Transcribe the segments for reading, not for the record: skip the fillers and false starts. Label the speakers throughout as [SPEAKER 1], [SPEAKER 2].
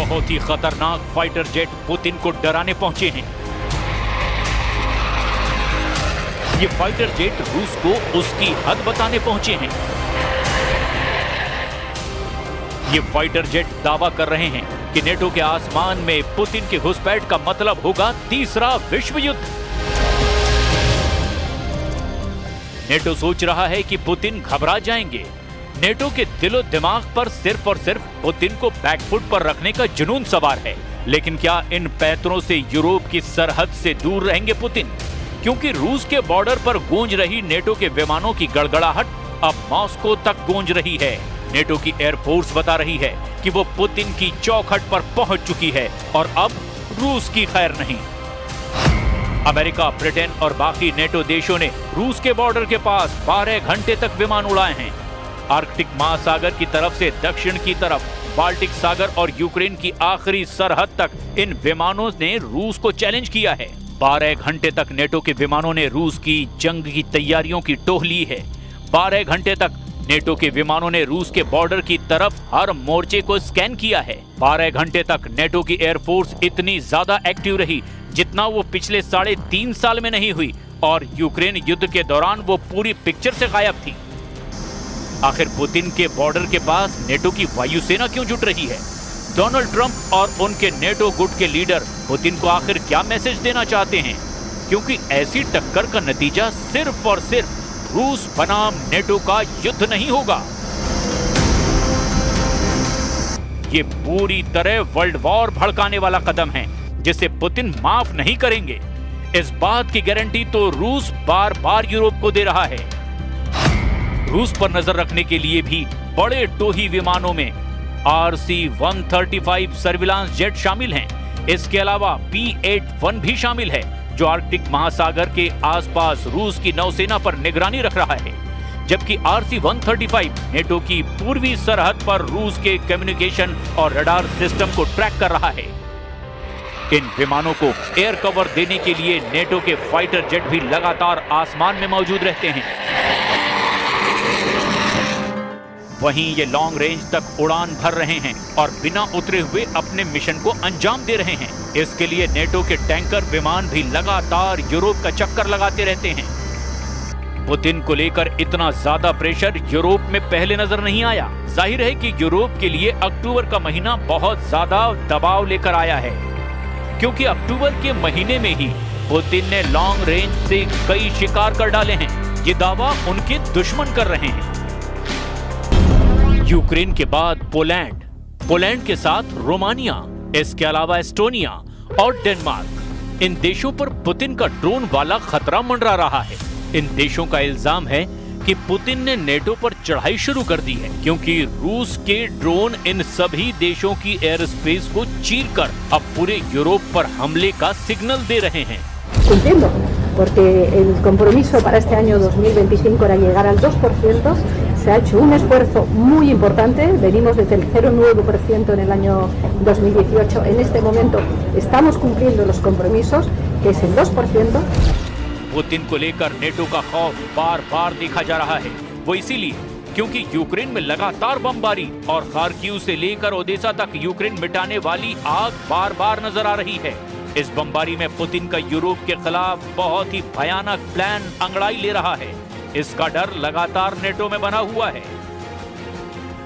[SPEAKER 1] बहुत ही खतरनाक fighter jet Putin को डराने पहुंचे हैं। ये फाइटर जेट रूस को उसकी हद बताने पहुंचे हैं। ये फाइटर जेट दावा कर रहे हैं कि नेटो के आसमान में पुतिन के घुसपैठ का मतलब होगा तीसरा विश्व युद्ध। नेटो सोच रहा है कि पुतिन घबरा जाएंगे। नेटो के दिलो दिमाग पर सिर्फ और सिर्फ पुतिन को बैकफुट पर रखने का जुनून सवार है। लेकिन क्या इन पैंतरों से यूरोप की सरहद से दूर रहेंगे पुतिन? क्योंकि रूस के बॉर्डर पर गूंज रही नेटो के विमानों की गड़गड़ाहट अब मॉस्को तक गूंज रही है। नेटो की एयरफोर्स बता रही है कि वो पुतिन की चौखट पर पहुंच चुकी है और अब रूस की खैर नहीं। अमेरिका, ब्रिटेन और बाकी नेटो देशों ने रूस के बॉर्डर के पास 12 घंटे तक विमान उड़ाए हैं। आर्कटिक महासागर की तरफ से दक्षिण की तरफ, बाल्टिक सागर और यूक्रेन की आखिरी सरहद तक इन विमानों ने रूस को चैलेंज किया है। 12 घंटे तक नेटो के विमानों ने रूस की जंग की तैयारियों की टोह ली है। 12 घंटे तक नेटो के विमानों ने रूस के बॉर्डर की तरफ हर मोर्चे को स्कैन किया है। 12 घंटे तक नेटो की एयरफोर्स इतनी ज्यादा एक्टिव रही जितना वो पिछले 3.5 साल में नहीं हुई, और यूक्रेन युद्ध के दौरान वो पूरी पिक्चर से गायब थी। आखिर पुतिन के बॉर्डर के पास नेटो की वायुसेना क्यों जुट रही है? डोनाल्ड ट्रंप और उनके नेटो गुट के लीडर पुतिन को आखिर क्या मैसेज देना चाहते हैं? क्योंकि ऐसी टक्कर का नतीजा सिर्फ और सिर्फ रूस बनाम नेटो का युद्ध नहीं होगा, ये पूरी तरह वर्ल्ड वॉर भड़काने वाला कदम है जिसे पुतिन माफ नहीं करेंगे। इस बात की गारंटी तो रूस बार बार यूरोप को दे रहा है। रूस पर नजर रखने के लिए भी बड़े टोही विमानों में RC-135 सर्विलांस जेट शामिल हैं। इसके अलावा P-81 भी शामिल है जो आर्कटिक महासागर के आसपास रूस की नौसेना पर निगरानी रख रहा है, जबकि RC-135 नेटो की पूर्वी सरहद पर रूस के कम्युनिकेशन और रडार सिस्टम को ट्रैक कर रहा है। इन विमानों को एयर कवर देने के लिए नेटो के फाइटर जेट भी लगातार आसमान में मौजूद रहते हैं। वहीं ये लॉन्ग रेंज तक उड़ान भर रहे हैं और बिना उतरे हुए अपने मिशन को अंजाम दे रहे हैं। इसके लिए नेटो के टैंकर विमान भी लगातार यूरोप का चक्कर लगाते रहते हैं। पुतिन को लेकर इतना ज्यादा प्रेशर यूरोप में पहले नजर नहीं आया। जाहिर है कि यूरोप के लिए अक्टूबर का महीना बहुत ज्यादा दबाव लेकर आया है, क्योंकि अक्टूबर के महीने में ही पुतिन ने लॉन्ग रेंज से कई शिकार कर डाले हैं। ये दावा उनके दुश्मन कर रहे हैं। यूक्रेन के बाद पोलैंड के साथ रोमानिया, इसके अलावा एस्टोनिया और डेनमार्क, इन देशों पर पुतिन का ड्रोन वाला खतरा मंडरा रहा है। इन देशों का इल्जाम है कि पुतिन ने नेटो पर चढ़ाई शुरू कर दी है, क्योंकि रूस के ड्रोन इन सभी देशों की एयर स्पेस को चीरकर अब पूरे यूरोप पर हमले का सिग्नल दे रहे हैं।
[SPEAKER 2] Porque el compromiso para este año 2025 era llegar al 2%, se ha hecho un esfuerzo muy importante, venimos desde el 0,9% en el año 2018, en este momento estamos cumpliendo los compromisos, que es el 2%.
[SPEAKER 1] Putin को लेकर NATO का खौफ बार बार देखा जा रहा है, वो इसीलिए क्योंकि यूक्रेन में लगातार बमबारी और खार्किव से लेकर ओडेसा तक यूक्रेन मिटाने वाली आग बार बार नजर आ रही है। इस बमबारी में पुतिन का यूरोप के खिलाफ बहुत ही भयानक प्लान अंगड़ाई ले रहा है। इसका डर लगातार नेटो में बना हुआ है।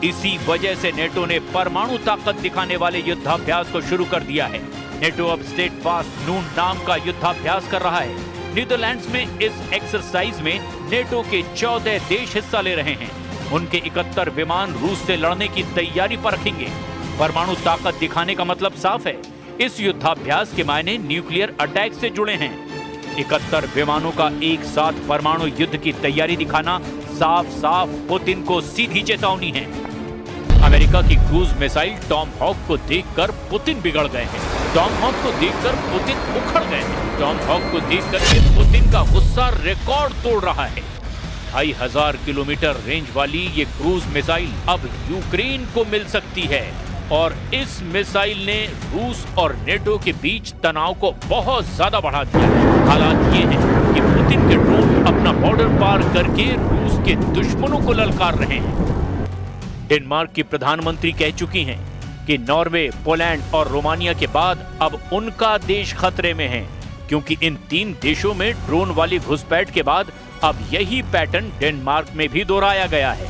[SPEAKER 1] इसी वजह से नेटो ने परमाणु ताकत दिखाने वाले युद्धाभ्यास को शुरू कर दिया है। नेटो अब स्टेडफास्ट नून नाम का युद्धाभ्यास कर रहा है। नीदरलैंड्स में इस एक्सरसाइज में नेटो के 14 देश हिस्सा ले रहे हैं। उनके 71 विमान रूस से लड़ने की तैयारी पर रखेंगे। परमाणु ताकत दिखाने का मतलब साफ है, इस युद्धाभ्यास के मायने न्यूक्लियर अटैक से जुड़े हैं। 71 विमानों का एक साथ परमाणु युद्ध की तैयारी दिखाना साफ साफ पुतिन को सीधी चेतावनी है। अमेरिका की क्रूज मिसाइल टॉम हॉक को देखकर पुतिन बिगड़ गए हैं। टॉम हॉक को देखकर पुतिन उखड़ गए हैं। टॉम हॉक को देखकर पुतिन का गुस्सा रिकॉर्ड तोड़ रहा है। 2500 किलोमीटर रेंज वाली ये क्रूज मिसाइल अब यूक्रेन को मिल सकती है, और इस मिसाइल ने रूस और नेटो के बीच तनाव को बहुत ज्यादा बढ़ा दिया। हालात ये हैं कि पुतिन के ड्रोन अपना बॉर्डर पार करके रूस के दुश्मनों को ललकार रहे हैं। डेनमार्क की प्रधानमंत्री कह चुकी हैं कि नॉर्वे, पोलैंड और रोमानिया के बाद अब उनका देश खतरे में है, क्योंकि इन 3 देशों में ड्रोन वाली घुसपैठ के बाद अब यही पैटर्न डेनमार्क में भी दोहराया गया है।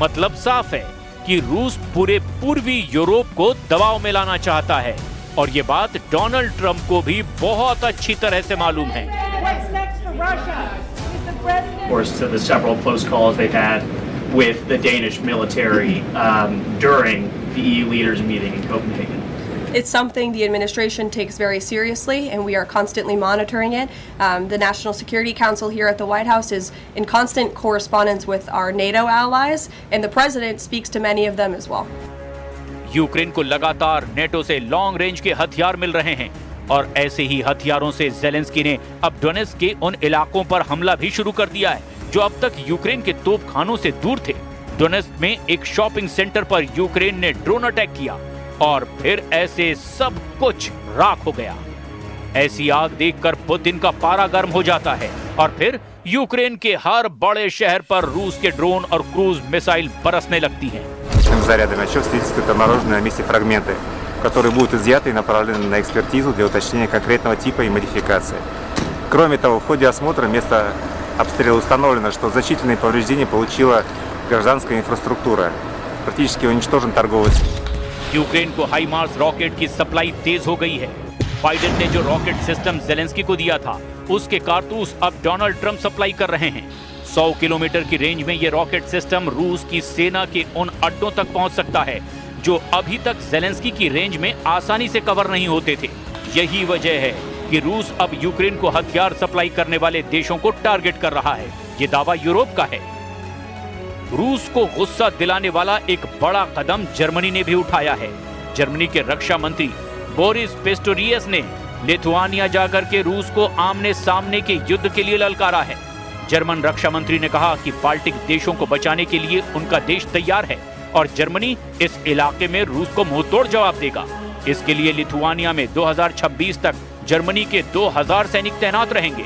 [SPEAKER 1] मतलब साफ है कि रूस पूरे पूर्वी यूरोप को दबाव में लाना चाहता है और ये बात डोनाल्ड ट्रंप को भी बहुत अच्छी तरह से मालूम है।
[SPEAKER 3] Of course, to the several close calls they've had with the Danish military during the EU leaders meeting in Copenhagen.
[SPEAKER 4] It's something the administration takes very seriously, and we are constantly monitoring it. The National Security Council here at the White House is in constant correspondence with our NATO allies, and the president speaks to many of them as well.
[SPEAKER 1] Ukraine को लगातार NATO से long range के हथियार मिल रहे हैं और ऐसे ही हथियारों से ज़ेलेंस्की ने अब डोनेट्स्क के उन इलाकों पर हमला भी शुरू कर दिया है जो अब तक यूक्रेन के तोपखानों से दूर थे। डोनेट्स्क में एक शॉपिंग सेंटर पर यूक्रेन ने ड्रोन अटैक किया और फिर ऐसे सब कुछ राख हो गया। ऐसी आग देखकर पुतिन का पारा गर्म हो जाता है और फिर यूक्रेन के हर बड़े शहर पर रूस के ड्रोन और क्रूज मिसाइल बरसने लगती हैं।
[SPEAKER 5] Зарядами отчет свидетельствует обнаруженные на месте фрагменты, которые будут изъяты и направлены на экспертизу для уточнения конкретного типа и модификации. Кроме того, в ходе осмотра места обстрела установлено, что значительные повреждения получила гражданская инфраструктура. Практически уничтожен торговый.
[SPEAKER 1] यूक्रेन को हाइमार्स रॉकेट की सप्लाई तेज हो गई है। बाइडेन ने जो रॉकेट सिस्टम ज़ेलेंस्की को दिया था, उसके कारतूस अब डोनाल्ड ट्रंप सप्लाई कर रहे हैं। 100 किलोमीटर की रेंज में ये रॉकेट सिस्टम रूस की सेना के उन अड्डों तक पहुंच सकता है जो अभी तक ज़ेलेंस्की की रेंज में आसानी से कवर नहीं होते थे। यही वजह है कि रूस अब यूक्रेन को हथियार सप्लाई करने वाले देशों को टारगेट कर रहा है। ये दावा यूरोप का है। रूस को गुस्सा दिलाने वाला एक बड़ा कदम जर्मनी ने भी उठाया है। जर्मनी के रक्षा मंत्री बोरिस पिस्टोरियस ने लिथुआनिया जाकर के रूस को आमने सामने के युद्ध के लिए ललकारा है। जर्मन रक्षा मंत्री ने कहा कि बाल्टिक देशों को बचाने के लिए उनका देश तैयार है और जर्मनी इस इलाके में रूस को मुंहतोड़ जवाब देगा। इसके लिए लिथुआनिया में 2026 तक जर्मनी के 2000 सैनिक तैनात रहेंगे।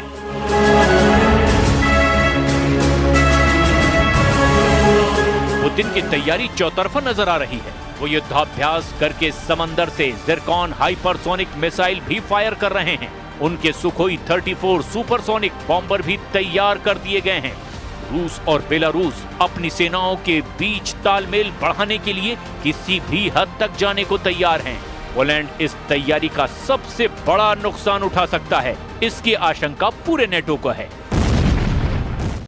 [SPEAKER 1] पुतिन की तैयारी चौतरफा नजर आ रही है। वो युद्धाभ्यास करके समंदर से ज़िरकॉन हाइपरसोनिक मिसाइल भी फायर कर रहे हैं। उनके सुखोई 34 सुपरसोनिक बॉम्बर भी तैयार कर दिए गए हैं। रूस और बेलारूस अपनी सेनाओं के बीच तालमेल बढ़ाने के लिए किसी भी हद तक जाने को तैयार हैं। पोलैंड इस तैयारी का सबसे बड़ा नुकसान उठा सकता है, इसकी आशंका पूरे नेटो को है।